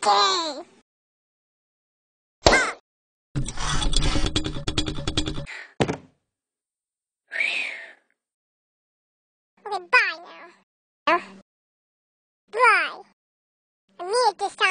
Okay. Okay, bye now. Bye. I need this time.